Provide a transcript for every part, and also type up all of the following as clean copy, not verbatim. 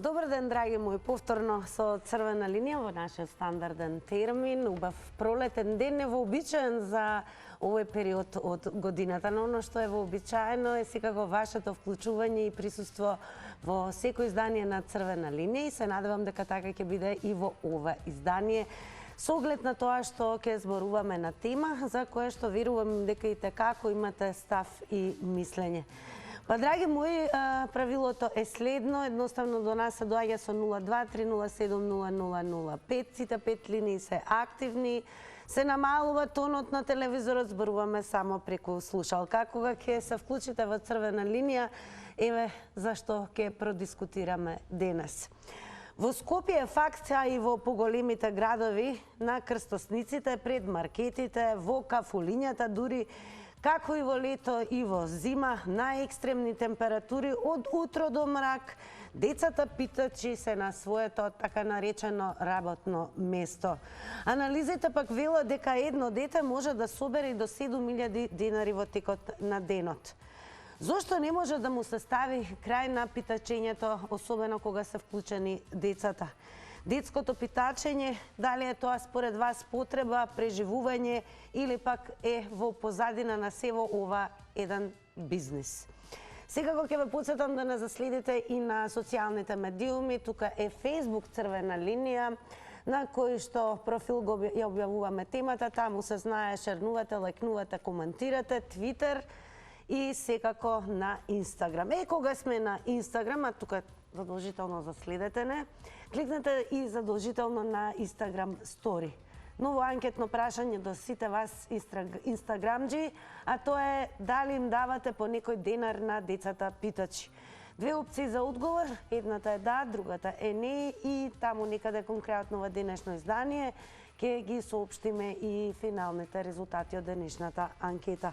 Добар ден, драги мои, повторно со црвена линија во нашиот стандарден термин. Убав пролетен ден, невообичаен за овој период од годината, но оно што е вообичаено е секако вашето вклучување и присуство во секој издание на црвена линија и се надевам дека така ќе биде и во ова издание. Со оглед на тоа што ќе зборуваме на тема за која што верувам дека и како имате став и мислење. Па, драги мои, правилото е следно. Едноставно до нас се доаѓа со 02-307-0005. Сите 5 линии се активни. Се намалува тонот на телевизорот, зборуваме само преку слушалка. Кога ќе се вклучите во црвена линија, еве зашто ќе продискутираме денес. Во Скопје е факт, а и во поголемите градови, на крстосниците, пред маркетите, во кафулињата, дури како и во лето и во зима, најекстремни температури од утро до мрак, децата питачи се на своето така наречено работно место. Анализите пак велат дека едно дете може да собере и до 7.000 денари во текот на денот. Зошто не може да му се стави крај на питачењето, особено кога се вклучени децата? Детското питачење, дали е тоа според вас потреба, преживување или пак е во позадина на сево ова еден бизнис? Секако ќе ве потсетам да не заследите и на социјалните медиуми. Тука е Facebook црвена линија, на кој што профил го ја објавуваме темата. Таму се знае, шернувате, лајкнувате, коментирате, Твитер и секако на Инстаграм. Кога сме на Инстаграм, а тука задолжително заследете не, кликнете и задолжително на Инстаграм стори. Ново анкетно прашање до сите вас инстаграмџи, а тоа е дали им давате по некој денар на децата питачи. Две опции за одговор, едната е да, другата е не и таму некаде конкретно во денешно издание ќе ги соопштиме и финалните резултати од денешната анкета.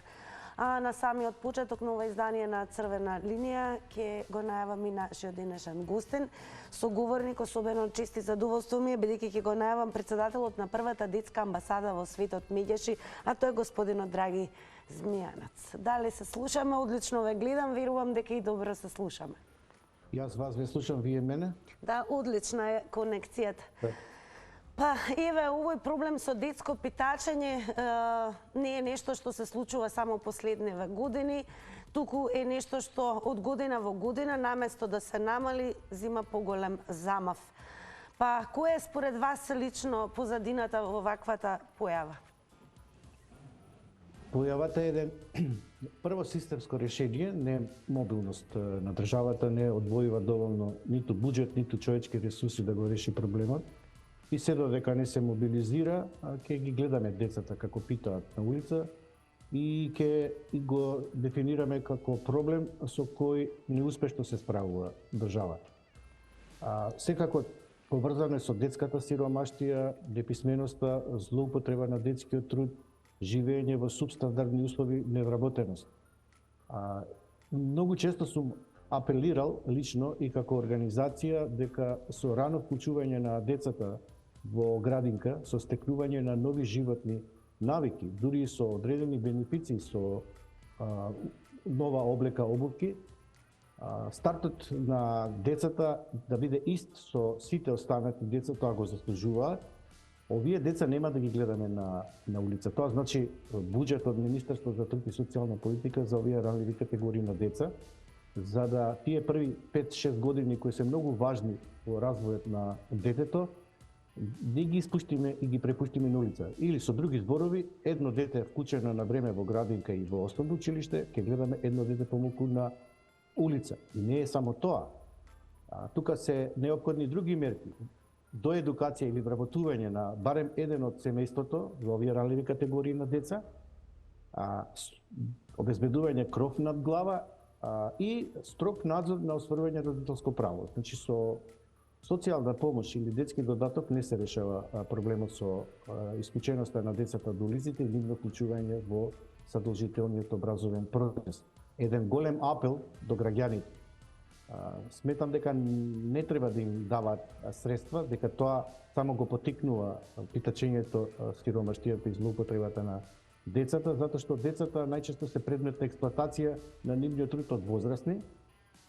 А на самиот почеток на ова издание на црвена линија ќе го најавам и нашиот денешен гостин, соговорник, особено чест и задоволство ми е бидејќи ќе го најавам председателот на првата детска амбасада во светот Меѓеши, а тој е господинот Драги Змијанац. Дали се слушаме? Одлично ве гледам, верувам дека и добро се слушаме. Јас вас ве слушам, вие мене? Да, одлична е конекцијата. Па, еве, овој проблем со детско питачење не е нешто што се случува само последниве години, туку е нешто што од година во година, наместо да се намали, зима поголем замав. Па, која е според вас лично позадината во ваквата појава? Појавата е еден прво системско решение, не мобилност на државата, не одвојува доволно ниту буџет, ниту човечки ресурси да го реши проблемот. И се додека не се мобилизира, ќе ги гледаме децата како питаат на улица и ќе го дефинираме како проблем со кој неуспешно се справува државата. Секако поврзано со детската сиромаштија, неписменоста, злоупотреба на детскиот труд, живење во субстандардни услови, невработеност. Многу често сум апелирал лично и како организација дека со рано вклучување на децата во градинка, со стекнување на нови животни навики, дури и со одредени бенефиции, со нова облека обувки, стартот на децата да биде ист со сите останати деца, тоа го заслужуваат. Овие деца нема да ги гледаме на улица. Тоа значи буџет од Министерството за труд и социјална политика за овие ранливи категории на деца, за да тие први 5-6 години кои се многу важни во развојот на детето, не ги испуштиме и ги препуштиме на улица. Или со други зборови, едно дете е вклучено на време во градинка и во основно училиште, ќе гледаме едно дете помалку на улица. И не е само тоа. Тука се неопходни други мерки. До едукација или вработување на барем еден од семејството во овие ранливи категории на деца, обезбедување кров над глава и строг надзор на остварување родителско право. Значи со социјална помош или детски додаток не се решава проблемот со исклученоста на децата од улиците и нивно вклучување во задолжителниот образовен процес. Еден голем апел до граѓаните. Сметам дека не треба да им даваат средства, дека тоа само го потикнува питачењето, сиромаштијата и злоупотребата на децата, затоа што децата најчесто се предмет на експлоатација на нивниот труд од возрастни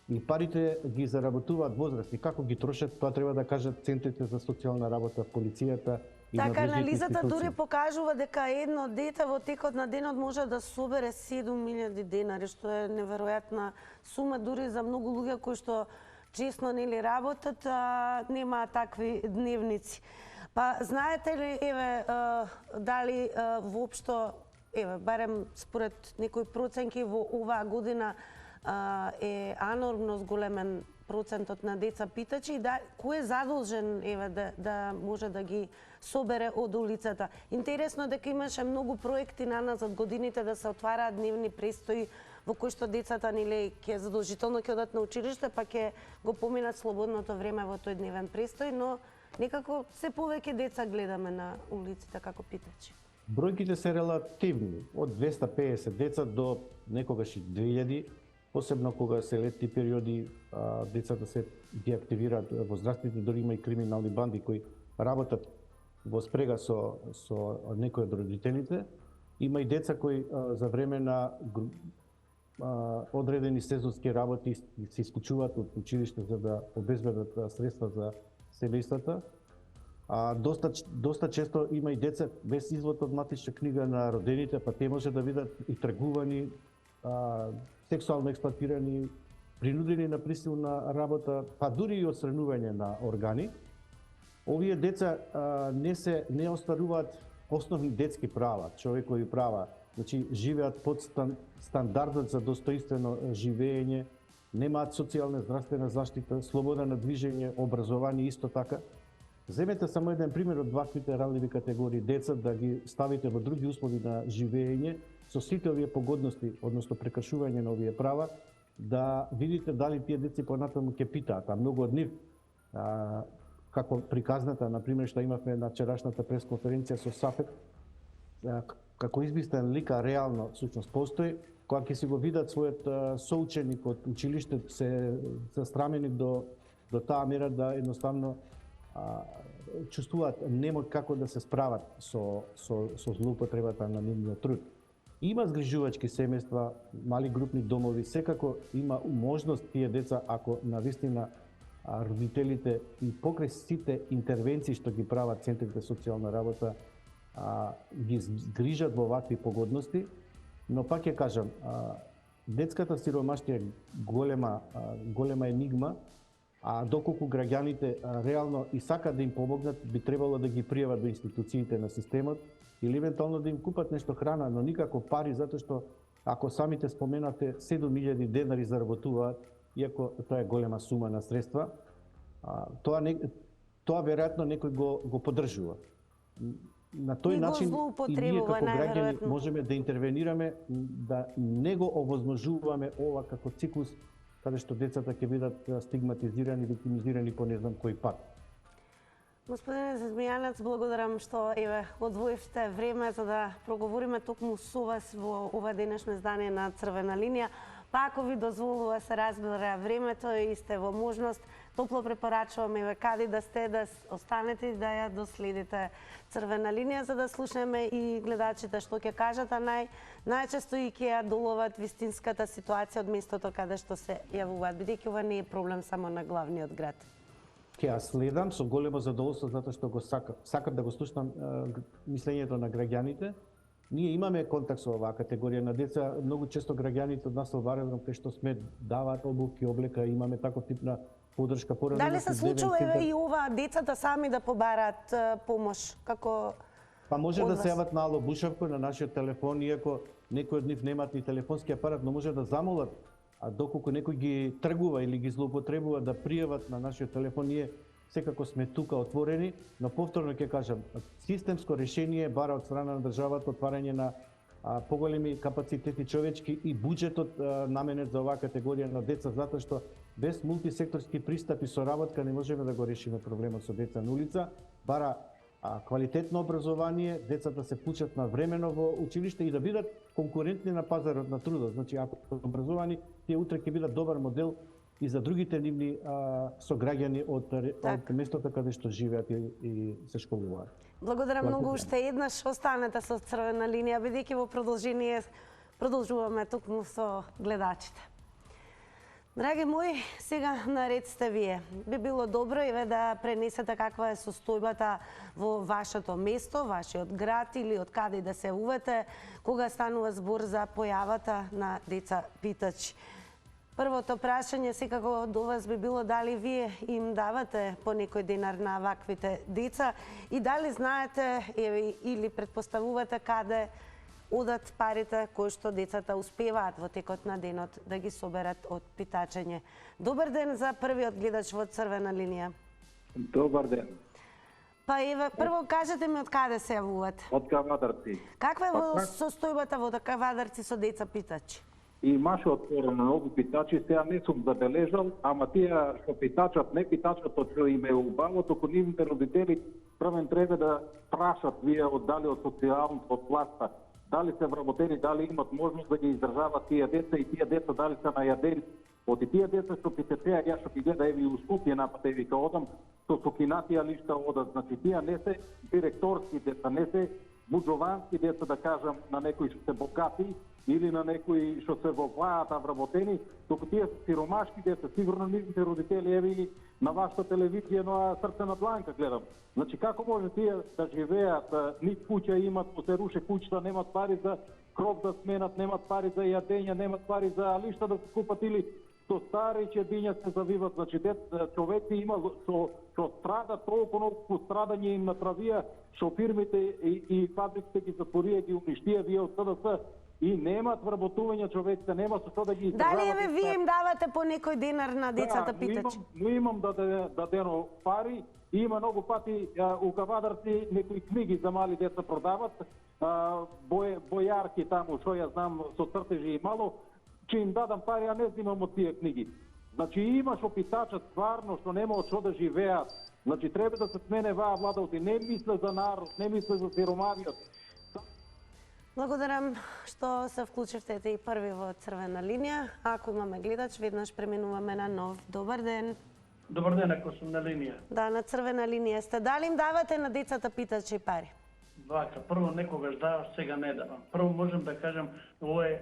и парите ги заработуваат возрастни. Како ги трошат, тоа треба да кажат центрите за социјална работа, полицијата и Така, надлежните анализата институции. дури покажува дека едно дете во текот на денот може да собере 7.000 денари, што е неверојатна сума дури за многу луѓе кои што чесно нели работат, немаат такви дневници. Па знаете ли, дали воопшто, барем според некои проценки во оваа година е анормно зголемен процентот на деца питачи, кој е задолжен да може да ги собере од улицата. Интересно дека имаше многу проекти наназад годините да се отвараат дневни престои во кои што децата нели ќе задолжително ќе одат на училиште, па ќе го поминат слободното време во тој дневен престој, но некако се повеќе деца гледаме на улиците како питачи. Бројките се релативни, од 250 деца до некогаш и 2000, посебно кога се летни периоди, децата се ги активираат возрастните, дори има и криминални банди кои работат во спрега со некои од родителите. Има и деца кои за време на одредени сезонски работи се исклучуваат од училиште за да обезбедат средства за семејствата. Доста често има и деца без извод од матична книга на родените, па те може да видат и тргувани, сексуално експлоатирани, принудени на присилна работа, па дури и отстранување на органи. Овие деца не остваруваат основни детски права, човекови права. Значи, живеат под стандардот за достоинствено живење, немаат социјална здравствена заштита, слобода на движење, образование исто така. Земете само еден пример од ваквите ранливи категории деца, да ги ставите во други услови на живење, со сите овие погодности, односно прекршување на овие права, да видите дали тие деца понатаму ќе питаат, а многу од нив, како приказната, например, што имавме на вчерашната пресконференција со САФЕТ, како избистен лика реално всушност постои, кога ќе си го видат својот соученик од училиште се застрамени до таа мера да едноставно чувствуваат немоќ како да се справат со злоупотребата на нивниот труд. Има згрижувачки семејства, мали групни домови, секако има можност тие деца, ако навистина родителите и покрај сите интервенции што ги прават центрите социјална работа, ги грижат во вакви погодности, но пак ќе кажам, детската сиромаштија е голема енигма, а доколку граѓаните реално и сакат да им помогнат, би требало да ги пријават до институциите на системот или евентуално да им купат нешто храна, но никако пари, затоа што ако самите споменате 7.000 денари заработуваат, иако тоа е голема сума на средства, тоа веројатно некој го поддржува. На тој начин и ние како граѓани можеме да интервенираме, да не го овозможуваме ова како циклус каде што децата ќе бидат стигматизирани, виктимизирани по не знам кој пат. Господине Змијанец, благодарам што одвоивте време за да проговориме токму со вас во ова денешно издание на Црвена линија. Па ако ви дозволува се разбира времето и сте во можност, топло препорачуваме каде да сте, да останете и да ја доследите Црвена линија, за да слушнеме и гледачите што ќе кажат, а најчесто и ќе ја доловат вистинската ситуација од местото каде што се јавуваат, бидејќи ова не е проблем само на главниот град. Ќе ја следам со големо задоволство затоа што го сакам да го слушнам мислењето на граѓаните. Ние имаме контакт со оваа категорија на деца, многу често граѓаните од нас во Варедно, кај што сме, даваат обуки, облека, имаме таков тип на поддршка. Дали се случува и ова децата сами да побараат помош, како Па може да се јават на Ало Бушавко на нашиот телефон, иако некои од нив немаат ни телефонски апарат, но може да замолат, а доколку некој ги тргува или ги злоупотребува, да пријават на нашиот телефон. Ние секако сме тука отворени, но повторно ќе кажам, системско решение бара од страна на државата отварање на поголеми капацитети човечки и буџетот наменет за оваа категорија на деца, затоа што без мултисекторски пристап и соработка не можеме да го решиме проблемот со деца на улица. Бара квалитетно образование, децата се вклучат на времено во училиште и да бидат конкурентни на пазарот на трудот. Значи, ако образовани, тие утре ќе бидат добар модел и за другите нивни сограѓани од местото каде што живеат и се школуваат. Благодарам многу уште еднаш. Останете со Црвена линија, бидејќи во продолжение продолжуваме токму со гледачите. Драги мои, сега наред сте вие. Би било добро еве да пренесете каква е состојбата во вашето место, вашиот град или од каде да се увете, кога станува збор за појавата на деца питачи. Првото прашање секако до вас би било дали вие им давате по некој денар на ваквите деца и дали знаете или предпоставувате каде одат парите кои што децата успеваат во текот на денот да ги соберат од питачење. Добар ден за првиот гледач во црвена линија. Добар ден. Па еве, прво кажете ми од каде се јавувате? Од Кавадарци. Каква е состојбата во Кавадарци со деца питачи? Имаше отпор на многу питачи, сега не сум забележал, ама тие што питачат, не питачат од што им е убаво, току нивните родители првен треба да прашат вие дали од социјалното, од власта, дали се вработени, дали имат можност да ги издржават тие деца и тие деца дали се најадени. Од и тие деца што питачеа, ја што ги гледа еви у Скопје напад, еви ка одам, со сокинатија лишта одат, значи тие не се директорски деца, не се буџовански деца, да кажам, на некои што се богати или на некои што се во влајата вработени, току тие се сиромашки деца, сигурно нивните родители, еви на вашата телевизија, на Срце на дланка гледам. Значи како може тие да живеат, ни куќа имат, се руше куќата, немат пари за кров да сменат, немат пари за јадење, немат пари за лишта да се купат или со стари чедиња се завиват, значи човеци има што страда, толку многу страдање им натравија, што фирмите и фабриките ги затворија, ги уништија, вие од СДС и немат вработување човеците, нема со што да ги издржават. Дали еве вие им давате по некој денар на децата питачи? Да, имам дадено пари, и има многу пати у Кавадарци некои книги за мали деца продават, бојарки таму, што ја знам, со цртежи и мало, че им дадам пари, а не зимам од тие книги. Значи има што питачат стварно, што нема од што да живеат. Значи треба да се смене ваа владата, не мисле за народ, не мисле за сиромавиот. Благодарам што се вклучивте и први во црвена линија. Ако имаме гледач, веднаш преминуваме на нов. Добар ден. Добар ден, ако сум на линија. Да, на црвена линија сте. Дали им давате на децата питачи пари? Вака, прво некогаш даваш, сега не давам. Прво можам да кажам, ова е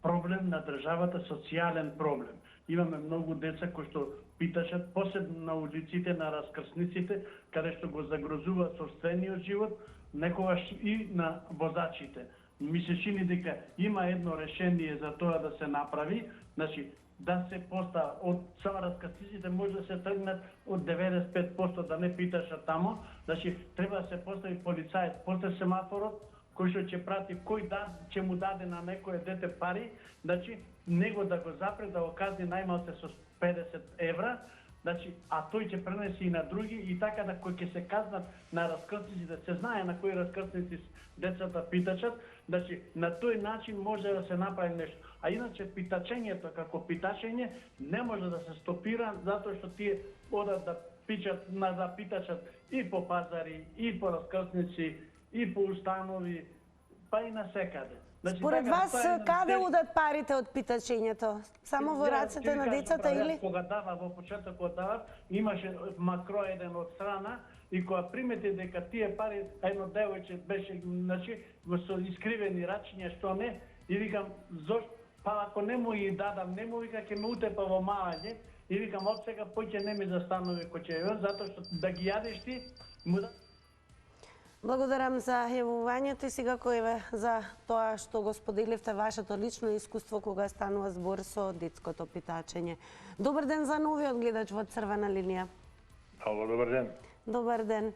проблем на државата, социјален проблем. Имаме многу деца кои што питачат, посебно на улиците, на раскрсниците, каде што го загрозува собствениот живот, некогаш и на возачите. Ми се чини дека има едно решение за тоа да се направи, значи да се постава од сама раскрсниците може да се тргнат од 95% да не питашат тамо, значи треба да се постави полицаец после семафорот кој што ќе прати кој ќе му даде на некој дете пари, значи него да го запре, да го казни најмалце со 50 евра, значи, а тој ќе пренеси и на други и така да кој ќе се казнат на раскрсниците, се знае на кои раскрсници децата питачат, значи на тој начин може да се направи нешто. А иначе питачењето како питачење не може да се стопира затоа што тие одат да питачат и по пазари, и по раскрсници, и по установи, па и на секаде. Значи, според вас, каде одат парите од питачењето? Само во рацете на децата или? Кога дава во почетокот дава, имаше макро еден од страна и кога примети дека тие пари, едно девојче беше, значи, со искривени рачиња, што не, и викам, зошто, па ако не му и дадам, не му вика, ќе ме утепа во мајање, и викам, од сега поќе не ми застанови кој ќе ја, затоа што да ги јадеш ти, му да... Благодарам за јавувањето и сега кој за тоа што го споделивте вашето лично искуство кога станува збор со детското питачење. Добар ден за новиот гледач во црвена линија. Ало, добар ден. Добар ден.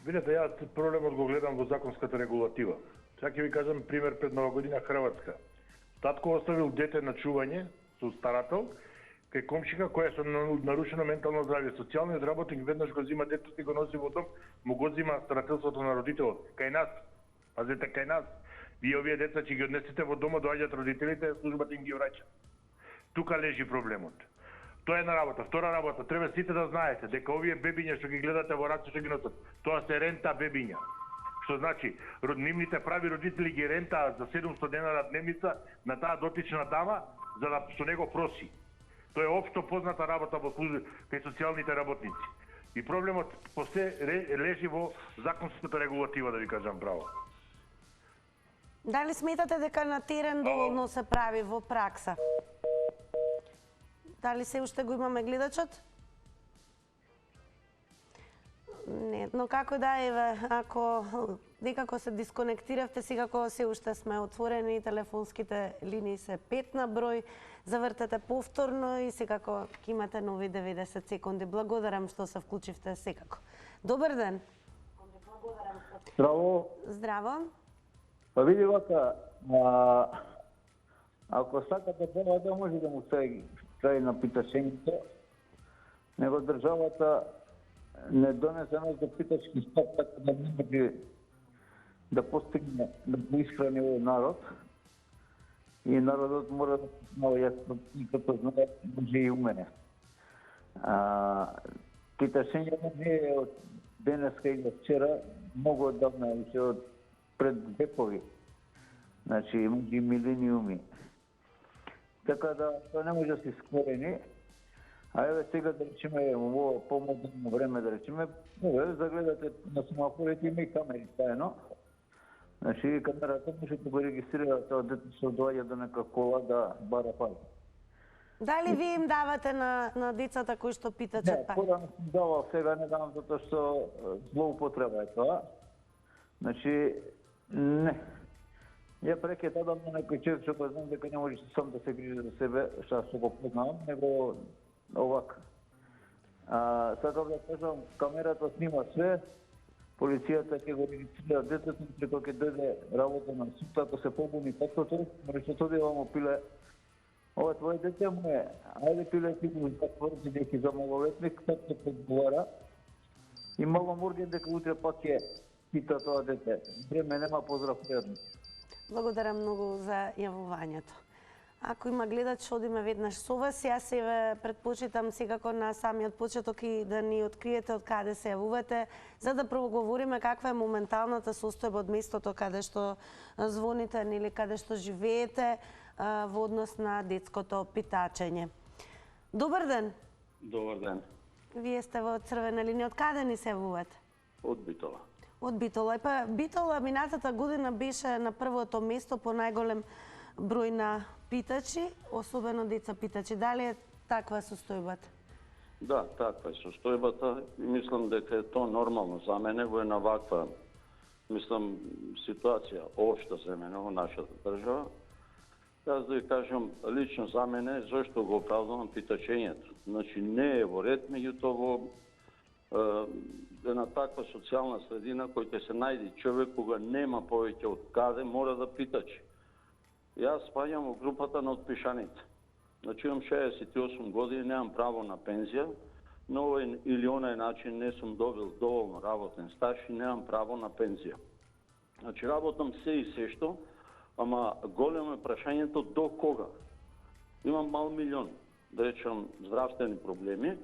Видете, јас проблемот го гледам во законската регулатива. Сега ќе ви кажам пример пред Нова година Хрватска. Татко оставил дете на чување со старател кај комшика која со нарушено ментално здравје. Социјалниот работник веднаш го зима детето и го носи во дом, му го зима старателството на родителот. Кај нас, пазете, кај нас, вие овие деца ќе ги однесете во дома, доаѓаат родителите, службата им ги враќа. Тука лежи проблемот. Тоа е една работа. Втора работа, треба сите да знаете дека овие бебиња што ги гледате во раци што ги носат, тоа се рента бебиња. Што значи, нивните прави родители ги рентаат за 700 денара дневница на таа дотична дама за да со него проси. Тоа е општо позната работа во служби кај социјалните работници. И проблемот после лежи во законската регулатива, да ви кажам право. Дали сметате дека на терен доволно се прави во пракса? Дали се уште го имаме гледачот? Не, но како да, еве, ако некако се дисконектиравте, секако се уште сме отворени, телефонските линии се 5 на број, завртете повторно и секако ќе имате нови 90 секунди. Благодарам што се вклучивте секако. Добар ден. Здраво. Здраво. Па види вака, ако сакате државата може да му стави на питачењето, него државата не донесе нас до питачки стоп, така да не може да постигне да го исхрани овој народ. И народот мора да знае јасно и като знае може и умене. Питачењето не е од денеска или од вчера, многу одавна, уште од пред векови. Значи, може и милениуми. Така да, тоа не може да се скорени. А еве сега да речеме, во помодерно време да речеме, еве загледате на семафорите има и камери тајно. Значи, камерата може да го регистрира тоа дете што доаѓа до нека кола да бара пари. Дали ви им давате на децата кои што питачат Не, пари? порано сум давал, сега не давам затоа што злоупотреба е тоа. Значи, не. Ја преке дадам на некој човек што го знам дека не може сам да се грижи за себе, што го познавам, него овака. Сакам да кажам, камерата снима све, полицијата ќе го регистрира детето, преко ќе дојде работа на суд, ако се побуни татото, може што тоди вам опиле, ова твое дете му е, ајде пиле ти го затворите дека за малолетник, татото подговара, и малом урген дека утре пак ќе пита тоа дете. Време нема, поздрав пријатно. Благодарам многу за јавувањето. Ако има гледач, одиме веднаш со вас. Јас се предпочитам секако на самиот почеток и да ни откриете од каде се јавувате, за да проговориме каква е моменталната состојба од местото каде што звоните или каде што живеете во однос на детското питачење. Добар ден. Добар ден. Вие сте во црвена линија. Од каде ни се јавувате? Од Битола. Од Битола. Па Битола минатата година беше на првото место по најголем број на питачи, особено деца питачи. Дали е таква состојбата? Да, таква е состојбата и мислам дека е тоа нормално за мене во една ваква, мислам, ситуација општа за мене во нашата држава. Јас да ви кажам, лично за мене, зашто го оправдувам питачењето. Значи, не е во ред, меѓутоа во една таква социјална средина кој ќе се најде човек кога нема повеќе од каде мора да питачи. Јас спаѓам во групата на отпишаните. Значи имам 68 години, немам право на пензија, на овој или онај начин не сум добил доволно работен стаж и немам право на пензија. Значи работам се и се што, ама големо е прашањето до кога. Имам мал милион, да речам, здравствени проблеми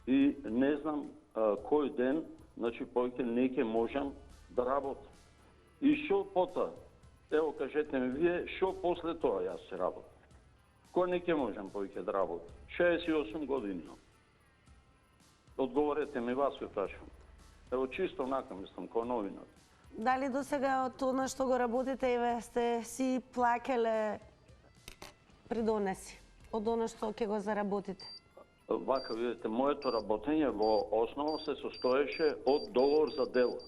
и не знам кој ден, значи повеќе не ќе можам да работам. И што потоа? Ево, кажете ми вие, што после тоа јас се работам? Кој не ќе можам повеќе да работам? 68 години. Одговорете ми, вас ви прашам. Ево, чисто онака, мислам, кој новинар. Дали до сега од тоа што го работите, еве, сте си плакеле придонеси од она што ќе го заработите? Вака, видите, моето работење во основа се состоеше од договор за дело.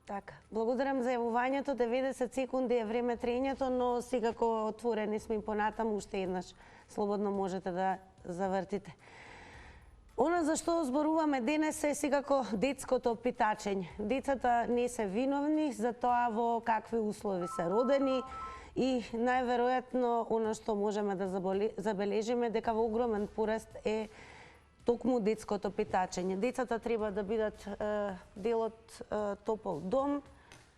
Така, благодарам за јавувањето. 90 секунди е време трењето, но секако отворени сме и понатаму, уште еднаш слободно можете да завртите. Она за што зборуваме денес е секако детското питачење. Децата не се виновни за тоа во какви услови се родени и најверојатно она што можеме да забележиме дека во огромен пораст е токму детското питачење. Децата треба да бидат дел од топол дом,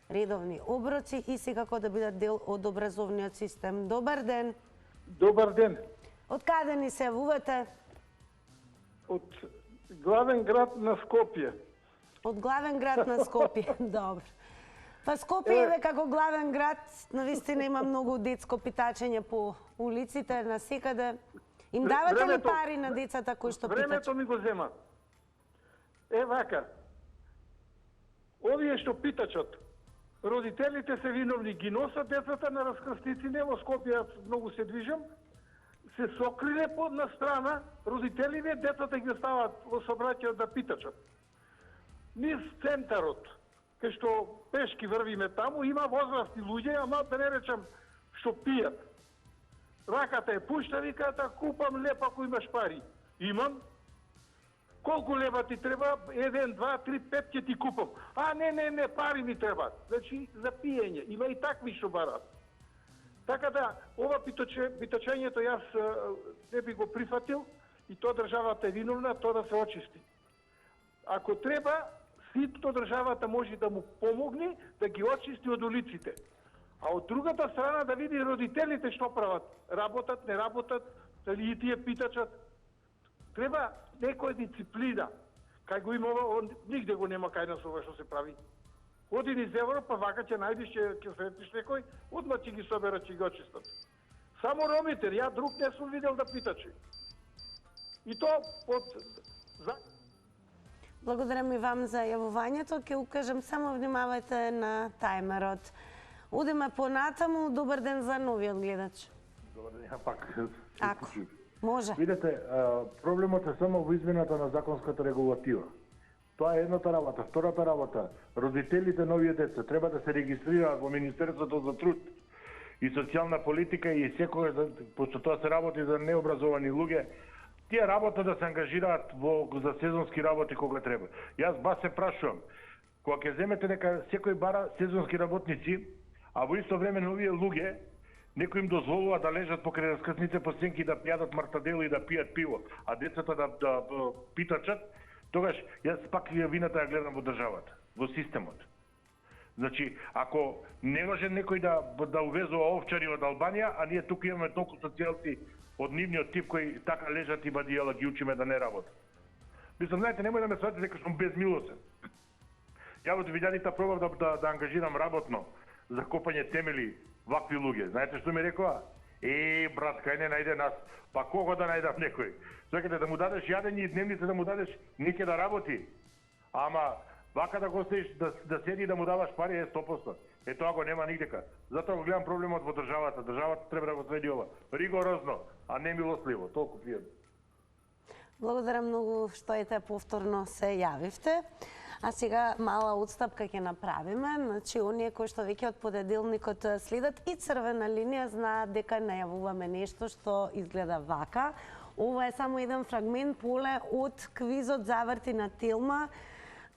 редовни оброци и секако да бидат дел од образовниот систем. Добар ден. Добар ден. Од каде ни се јавувате? Од главен град на Скопје. Од главен град на Скопје. Добро. Па Скопје е како главен град, навистина има многу детско питачење по улиците, насекаде. Им давате ли пари на децата кои што питачат? Времето ми го зема. Е, вака. Овие што питачат, родителите се виновни, ги носат децата на раскрстици, не во Скопје, јас многу се движам, се сокриле по една страна, родителиве, децата ги стават во собраќајот да питачат. Низ центарот, кај што пешки врвиме таму, има возрастни луѓе, ама да не речам што пијат. Раката е пушта, виката, купам леп ако имаш пари. Имам. Колку лева ти треба? 1, 2, 3, 5 ќе ти купам. А, не, пари ми треба. Значи, за пиење. Има и такви што барат. Така да, ова питачењето јас не би го прифатил и то државата е виновна, то да се очисти. Ако треба, ситно државата може да му помогне да ги очисти од улиците. А од другата страна да види родителите што прават. Работат, не работат, дали и тие питачат. Треба некоја дисциплина. Кај го има ова, нигде го нема кај нас ова што се прави. Оди низ Европа, вака ќе најдеш, ќе сретиш некој, одма ќе ги соберат, ќе ги очистат. Само ромите, ја друг не сум видел да питачи. И то од... Благодарам и вам за јавувањето. Ќе укажам, само внимавајте на тајмерот. Одиме понатаму. Добар ден за новиот гледач. Добар ден, ја пак. Ако може. Видете, проблемот е само во измената на законската регулатива. Тоа е едната работа. Втората работа, родителите на овие деца треба да се регистрираат во Министерството за труд и социјална политика и секогаш, пошто тоа се работи за необразовани луѓе, тие работа да се ангажираат за сезонски работи кога треба. Јас бас се прашувам, кога ќе земете дека секој бара сезонски работници, а во исто време на овие луѓе некој им дозволува да лежат покрај раскрсните по сенки да пијадат мартадело и да пијат пиво, а децата да питачат, тогаш јас пак вината ја гледам во државата, во системот. Значи, ако не може некој да увезува овчари од Албанија, а ние тука имаме толку социјалци од нивниот тип кои така лежат и бадијала ги учиме да не работат. Мислам, знаете, немој да ме сватите дека сум безмилосен. Ја во 2000-та пробав да ангажирам работно за копање темели вакви луѓе. Знаете што ми рекоа? Брат, кај не најде нас? Па кого да најдам некој? Чекате да му дадеш јадење и дневница да му дадеш, не ќе да работи. Ама вака да го оставиш да седи и да му даваш пари е 100%. Тоа го нема нигдека. Затоа го гледам проблемот во државата. Државата треба да го следи ова ригорозно, а не милостливо. Толку пријатно. Благодарам многу што ете повторно се јавивте. А сега мала отстапка ќе направиме. Значи, оние кои што веќе од понеделникот следат и црвена линија знаат дека најавуваме нешто што изгледа вака. Ова е само еден фрагмент поле од квизот Заврти на Телма,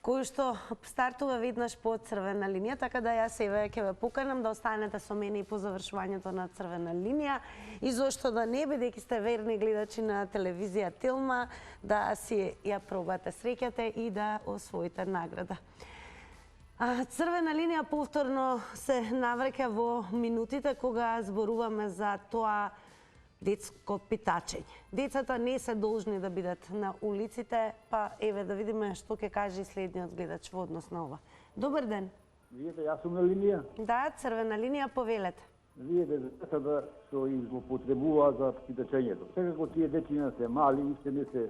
кој што стартува веднаш по црвена линија, така да јас еве ќе ве поканам да останете со мене и по завршувањето на црвена линија и зошто да не, бидејќи сте верни гледачи на телевизија Телма, да си ја пробате среќата и да освоите награда. Црвена линија повторно се навраќа во минутите кога зборуваме за тоа детско питачење. Децата не се должни да бидат на улиците, па еве да видиме што ќе каже следниот гледач во однос на ова. Добар ден. Видите, јас сум на линија. Да, црвена линија, повелете. Видите, децата што им злоупотребуваат за питачењето. Секако тие дечиња се мали, уште не се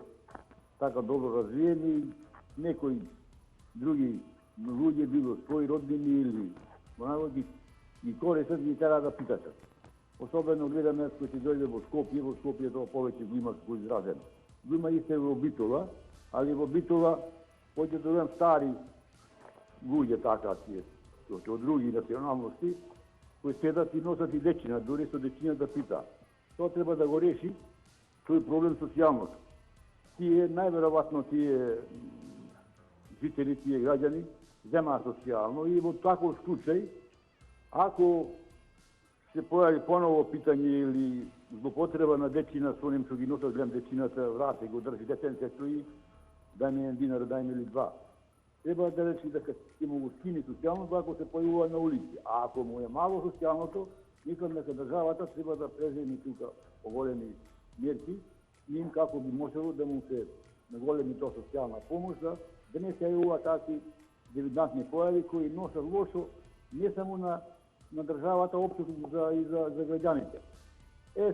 така добро развиени, некои други луѓе, било своји роднини или ги користат и ги тера да питачат. Особено гледаме кој се дојде во Скопје тоа повеќе го има како изразено. Го има и се во Битола, али во Битола поќе да видам стари луѓе така тие, од други националности, кои седат и носат и дечина, дори со дечина да пита. Тоа треба да го реши, тој проблем социјалното. Тие, најверојатно тие жители, тие граѓани, земаат социјално и во таков случај, ако се појави поново питање или злопотреба на дечина со оним што ги носат, гледам дечината врат и го држи детенце стои, дај ми 1 динар, дај ми или 2. Треба да речи дека ќе му го скини социјалното ако се појавува на улици. А ако му е мало социјалното, мислам дека државата треба да преземи тука поголеми мерки, им како би можело да му се наголеми тоа социјална помош, да не се јавува такви девидантни појави кои носат лошо не само на државата, општо и за граѓаните.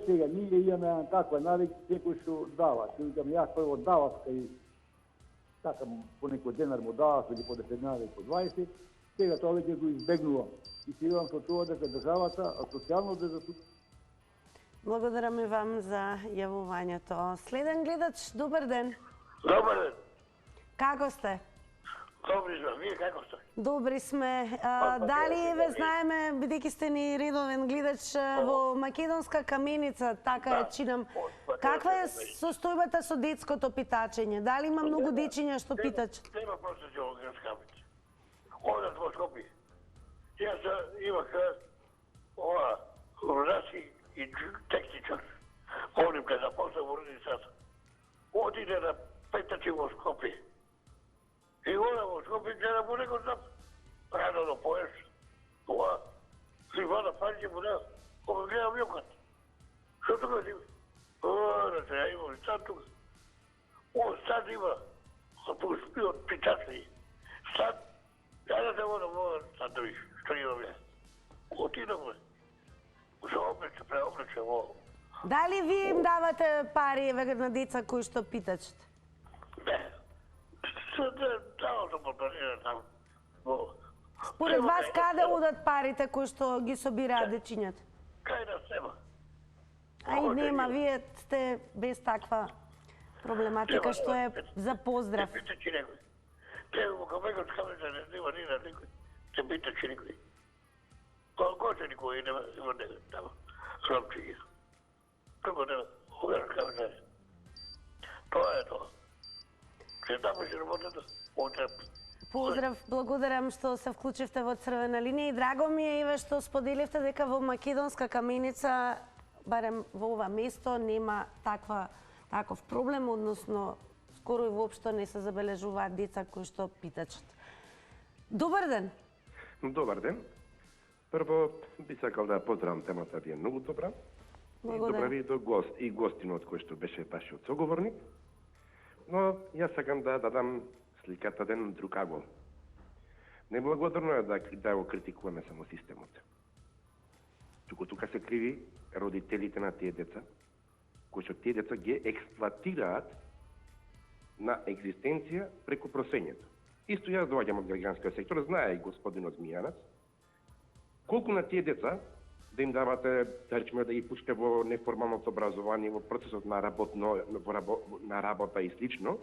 Сега, ние имаме една таква навик, секој што дава. Што викам, јас прво давав, кај така по некој денар му давав, или по 10 или по 20, сега тоа веќе го избегнувам. И се имам со тоа дека државата, а социјално да Благодарам и вам за јавувањето. Следен гледач, добар ден. Добар ден. Како сте? Добри сме, вие како сте? Добри сме. Дали ве знаеме, бидејќи сте ни редовен гледач во Македонска каменица, така ја чинам. Каква е состојбата со детското питачење? Дали има многу дечиња што питачат? Нема просто во каменица. Одат во Скопје. Јас имах ова рожачи и техничар. Одим кај запослав во родницата. Одиде на питачи во Скопје. И ода во Скопје гледа му него знам. Рано да поеш. Това. Си вада паѓе му да. Кога гледам јокат. Што тука си? Да се ја имам стан тука. О, стан има. Пушпи од питачи. Стан. Ја да се водам во стан да виш. Што имам ја. Отидам. Се облече, преоблече во. Дали вие им давате пари на деца кои што питачат? Не. Давам да подарира там. Според вас каде одат парите кои што ги собираат дечињата? Кај да сема. Ај нема, вие сте без таква проблематика што е за поздрав. Не питачи некој. Те во каменска каменица не нема ни на никој. Те питачи никој. Кој се никој нема некој тamo. Срамчиња. Како нема. Каменска каменица. Тоа е тоа. Се таму си работата. Поздрав, благодарам што се вклучивте во Црвена линија и драго ми е Иве што споделивте дека во Македонска каменица, барем во ова место, нема таков проблем, односно скоро и воопшто не се забележуваат деца кои што питачат. Добар ден. Добар ден. Прво би сакал да поздравам темата ви е многу добра. Благодарам. Добра ви до гост и гостинот кој што беше вашиот соговорник. Но јас сакам да дадам сликата ден друг агол. Неблагодарно е да го критикуваме само системот. Тука се криви родителите на тие деца, кои што тие деца ги експлоатираат на екзистенција преку просењето. Исто јас доаѓам од граѓанскиот сектор, знае и господинот Мијанац, колку на тие деца да им давате, да речеме, да ги пуште во неформалното образование, во процесот на работа и слично,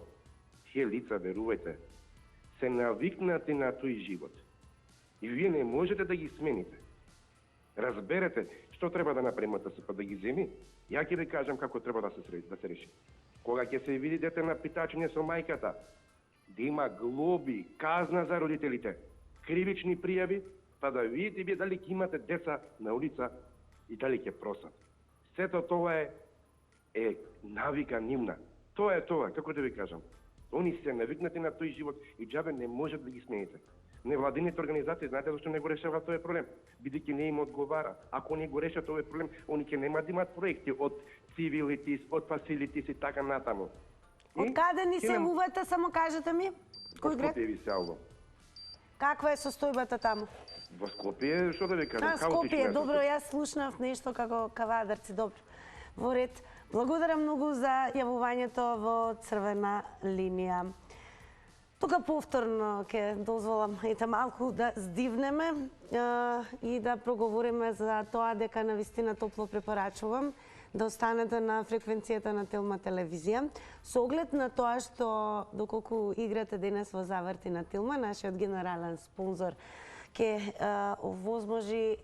тие лица, верувајте, се навикнати на тој живот. И вие не можете да ги смените. Разберете што треба да направи МТСП да ги земи, ја ќе ви кажам како треба да се реши. Кога ќе се види дете на питачење со мајката, да има глоби, казна за родителите, кривични пријави, па да видите вие дали ќе имате деца на улица и дали ќе просат. Сето тоа е навика нивна. Тоа е тоа, како да ви кажам. Они се навикнати на тој живот и џабе не можат да ги смените. Невладините организации, знаете зашто не го решаваат тој проблем? Бидејќи не им одговара. Ако не го решат тој проблем, они ќе нема да имат проекти од цивилитис, од фасилитис и така натаму. Од каде ни се јавувате, само кажете ми? Кој град? Скопје ви се јавувам. Каква е состојбата таму? Во Скопје, што да ви кажам, Скопје, добро, јас слушнав нешто како кавадарци, добро. Во ред. Благодарам многу за јавувањето во Црвена линија. Тука повторно ќе дозволам ете малку да здивнеме и да проговориме за тоа дека навистина топло препорачувам да останете на фреквенцијата на Телма телевизија. Со оглед на тоа што доколку играте денес во заврти на Телма, нашиот генерален спонзор ќе овозможи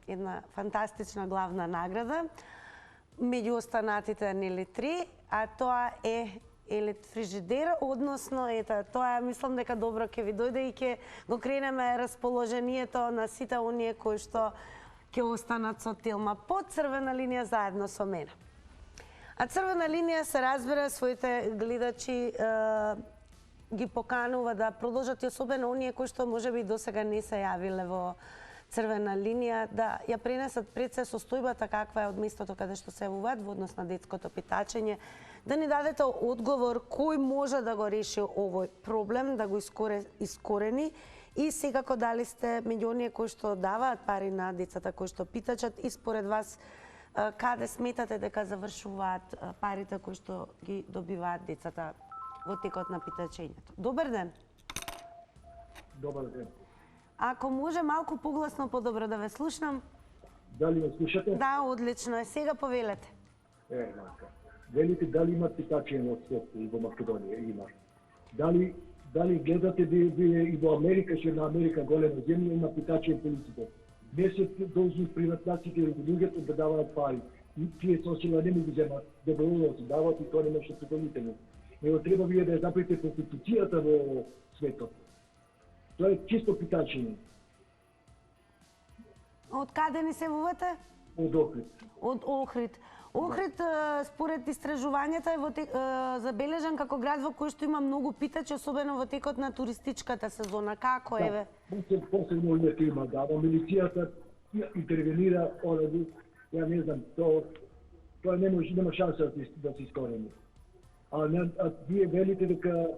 една фантастична главна награда меѓу останатите нели 3, а тоа е елит фрижидер, односно тоа мислам дека добро ќе ви дојде и ќе го кренеме расположението на сите оние кои што ќе останат со Телма под Црвена линија заедно со мене. А Црвена линија се разбира своите гледачи ги поканува да продолжат и особено оние кои што можеби досега не се јавиле во Црвена линија, да ја пренесат пред се состојбата каква е од местото каде што се јавуваат во однос на детското питачење, да ни дадете одговор кој може да го реши овој проблем, да го искорени и секако дали сте меѓу оние кои што даваат пари на децата кои што питачат и според вас каде сметате дека завршуваат парите кои што ги добиваат децата во текот на питачењето. Добар ден. Добар ден. Ако може малку погласно, подобро да ве слушнам. Дали ме слушате? Да, одлично е. Сега повелете. Така. Велите дали има питачење од свет и во Македонија? Има. Дали гледате вие и во Америка, че на Америка голема земја има питачење полиците? Не се должни приватниците или луѓето да даваат пари. И тие сосила не му ги земат, доброволно се дават и тоа не може задоволително. Него треба вие да ја направите конституцијата во светот. Тоа е чисто питачење. Од каде ни се вувате? Од Охрид. Од Охрид. Охрид, според истражувањата, е забележан како град во кој што има многу питачи, особено во текот на туристичката сезона. Како еве? Посебно лето има, да, но милицијата интервенира, ја не знам, тоа нема шанса да се искорени. А вие велите дека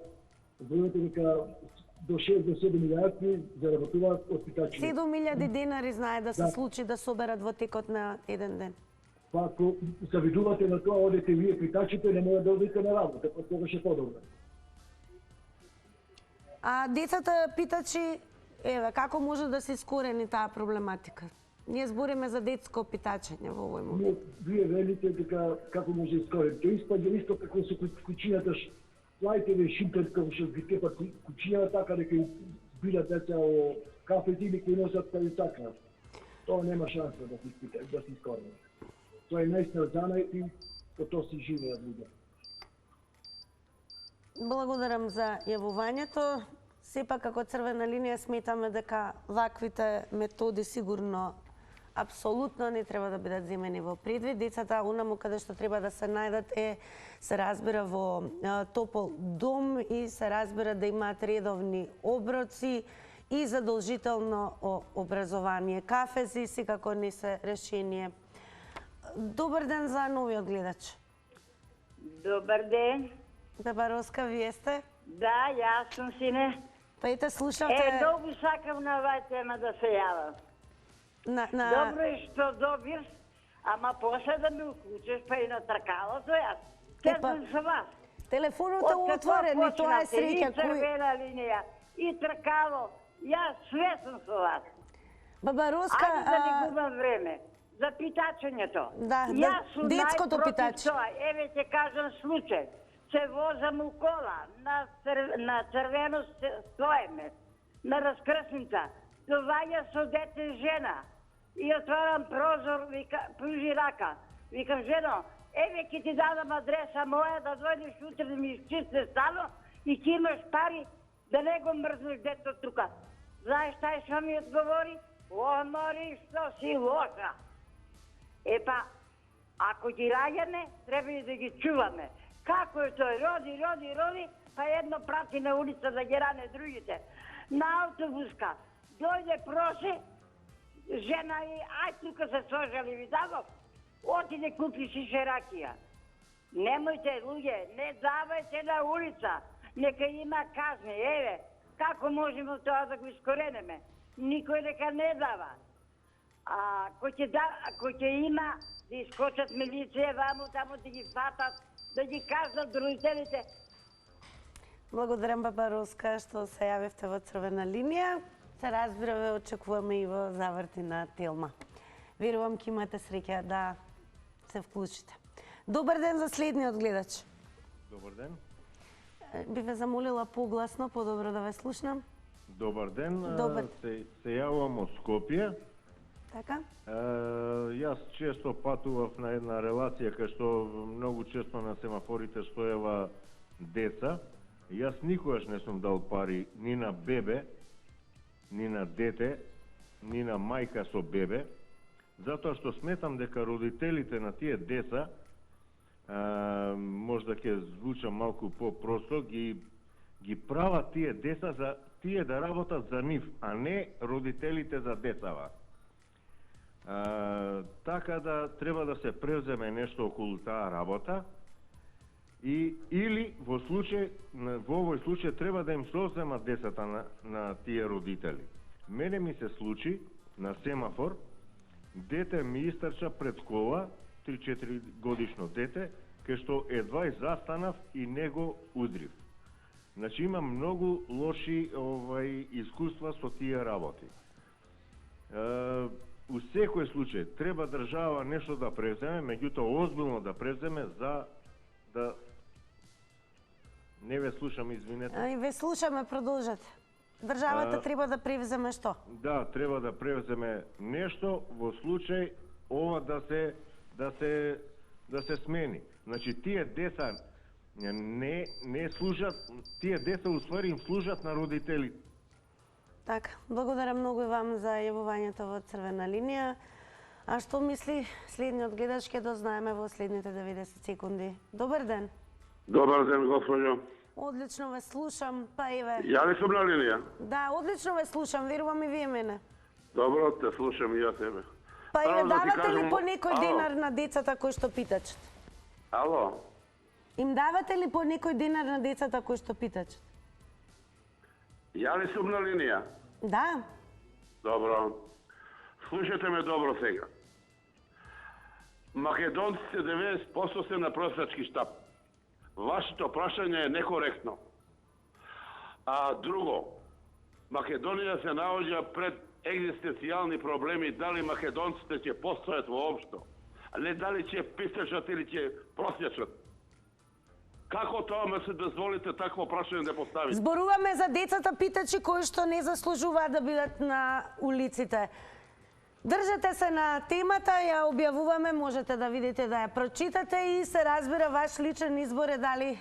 до 6 до 7 милиарди заработуваат од питачи. 7.000 денари знае да се случи да соберат во текот на еден ден. Па ако се видувате на тоа, одете вие питачите, не може да одите на работа, па тогаш е подобро. А децата питачи, еве, како може да се искорени таа проблематика? Ние збориме за детско питачење во овој момент. Вие велите дека како може да искорени. Тоа испаѓа исто како со кучињата, слајте ве шимтер како што ги тепат кучињата така дека збират деца о кафети или кои носат кај сакаат. Тоа нема шанса да се искорени. Тоа е наистина занајот и по тоа си живеат луѓе. Благодарам за јавувањето. Сепак како црвена линија сметаме дека ваквите методи сигурно апсолутно не треба да бидат земени во предвид. Децата онаму каде што треба да се најдат се разбира во топол дом и се разбира да имаат редовни оброци и задолжително образование. Кафези секако не се решение. Добар ден за новиот гледач. Добар ден. Бебароска, вие сте? Да, јас сум, сине. Пајте, слушате... Многу сакам на оваа тема да се јавам. Добро е што добив, ама после да ми уклучиш па и на тркалото јас. Тезам со вас. Телефонот е отворен и тоа е среќа. И црвена линија, и тркало. Јас све сум со вас. Бабароска... Ајде да не губам време. За питачењето. Да, детското питаче. Еве ќе кажам случај. Се возам у кола, на црвено стоеме, на раскрсница. Доваѓа со дете жена. И отварам прозор, пружи рака. Викам, жено, еве ќе ти дадам адреса моја да дојдеш утре да ми изчисти стано и ќе имаш пари да не го мрзнеш дето тука. Знаеш šta е што ми одговори? Мори, што си лоша. Епа, ако ги раѓаме, треба и да ги чуваме. Како е тој? Роди, па едно прати на улица да ги ране другите. На автобуска. Дојде проси, жена и ај тука се сложали ви дадов, отиде купи шише ракија. Немојте, луѓе, не давајте на улица, нека има казни. Еве, како можеме тоа да го искоренеме? Никој дека не дава. Ако ќе има да искочат милиција ваму таму да ги фатат, да ги кажат родителите. Благодарам, Бабароска, што се јавивте во црвена линија. Се разбира, ве очекуваме и во заврти на Телма. Верувам ќе имате среќа да се вклучите. Добар ден за следниот гледач. Добар ден. Би ве замолила погласно, подобро да ве слушнам. Добар ден. Добар. Се јавувам од Скопје. Така? Јас често патував на една релација кај што многу често на семафорите стоева деца. Јас никогаш не сум дал пари ни на бебе, ни на дете, ни на мајка со бебе, затоа што сметам дека родителите на тие деца, можда ќе звучам малку по-просто, ги прават тие деца за тие да работат за нив, а не родителите за децава. Така да треба да се превземе нешто околу таа работа или во овој случај треба да им соземат децата на тие родители. Мене ми се случи на семафор, дете ми истрча пред кола, 3-4 годишно дете, кај што едва и застанав и не го удрив. Значи имам многу лоши искуства со тие работи. у секој случај треба држава нешто да превземе, меѓутоа озбилно да превземе за да не ве слушам, извинете. И ве слушаме, продолжете. Државата треба да превземе што? Да, треба да превземе нешто во случај ова да се смени. Значи тие деца не служат, тие деца уствари им служат на родителите. Така, благодарам многу и вам за јавувањето во Црвена линија. А што мисли следниот гледач, ќе дознаеме во следните 90 секунди. Добар ден. Добар ден, госпоđo. Одлично ве слушам, па еве. Ја ли сум на линија? Да, одлично ве слушам, верувам и вие мене. Добро, те слушам и ја тебе. Па еве, давате ли по некој денар на децата кои што питачат? Ало? Им давате ли по некој денар на децата кои што питачат? Ја ли сум на линија? Да. Добро. Слушате ме добро сега. Македонците 90% се на просачки штаб. Вашето прашање е некоректно. А друго, Македонија се наоѓа пред екзистенцијални проблеми, дали македонците ќе постојат воопшто, а не дали ќе пистечат или ќе просјачат. Како тоа ме се дозволите такво прашање да поставите? Зборуваме за децата питачи кои што не заслужуваат да бидат на улиците. Држете се на темата, ја објавуваме, можете да видите да ја прочитате и се разбира ваш личен избор е дали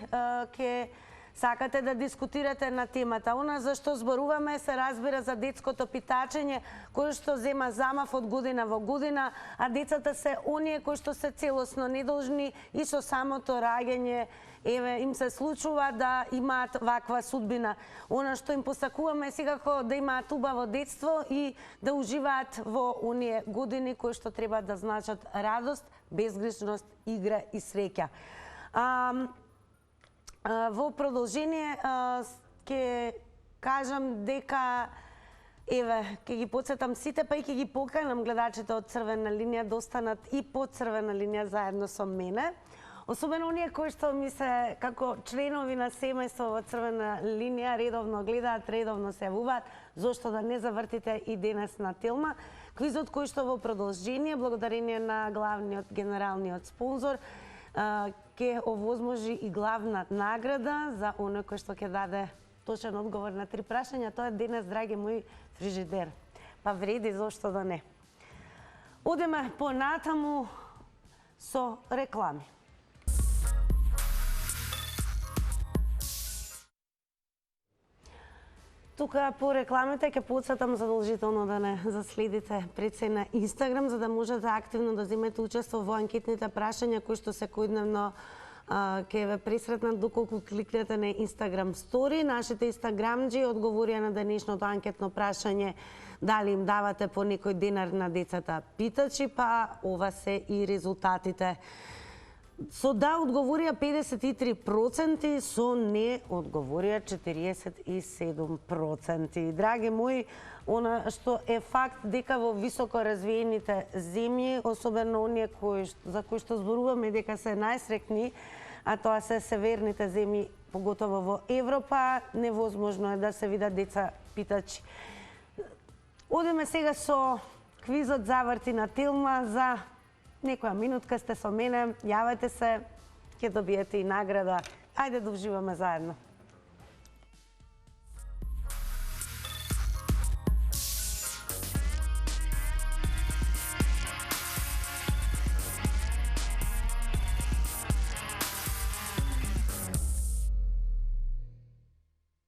ќе сакате да дискутирате на темата. Она за што зборуваме се разбира за детското питачење кој што зема замав од година во година, а децата се оние кои што се целосно недолжни и со самото раѓање им се случува да имаат ваква судбина. Она што им посакуваме е секако да имаат убаво детство и да уживаат во оние години кои што треба да значат радост, безгрешност, игра и среќа. Во продолжение ќе кажам дека ќе ги подсетам сите, па и ќе ги поканам гледачите од Црвена линија да останат и под Црвена линија заедно со мене. Особено оние кои што ми се како членови на семејство во Црвена линија редовно гледаат, редовно се јавуваат, зошто да не завртите и денес на Телма. Квизот кој што во продолжение, благодарение на главниот генералниот спонзор, ќе овозможи и главна награда за оној кој што ќе даде точен одговор на 3 прашања. Тоа е денес, драги мои, фрижидер. Па вреди, зошто да не. Одеме понатаму со реклами. Тука по рекламите ќе подсетам задолжително да не заследите пред се на Инстаграм, за да можете активно да земете учество во анкетните прашања кои што секојдневно ќе ве пресретнат доколку кликнете на Инстаграм стори. Нашите инстаграмџи одговорија на денешното анкетно прашање дали им давате по некој денар на децата питачи, па ова се и резултатите. Со да одговорија 53%, со не одговорија 47%. Драги мои, она што е факт дека во високо развиените земји, особено оние за кои што зборуваме дека се најсрекни, а тоа се северните земји, поготово во Европа, невозможно е да се видат деца питачи. Одиме сега со квизот Заврти на Телма. За некоја минутка сте со мене, јавете се, ќе добиете и награда. Ајде да уживаме заедно.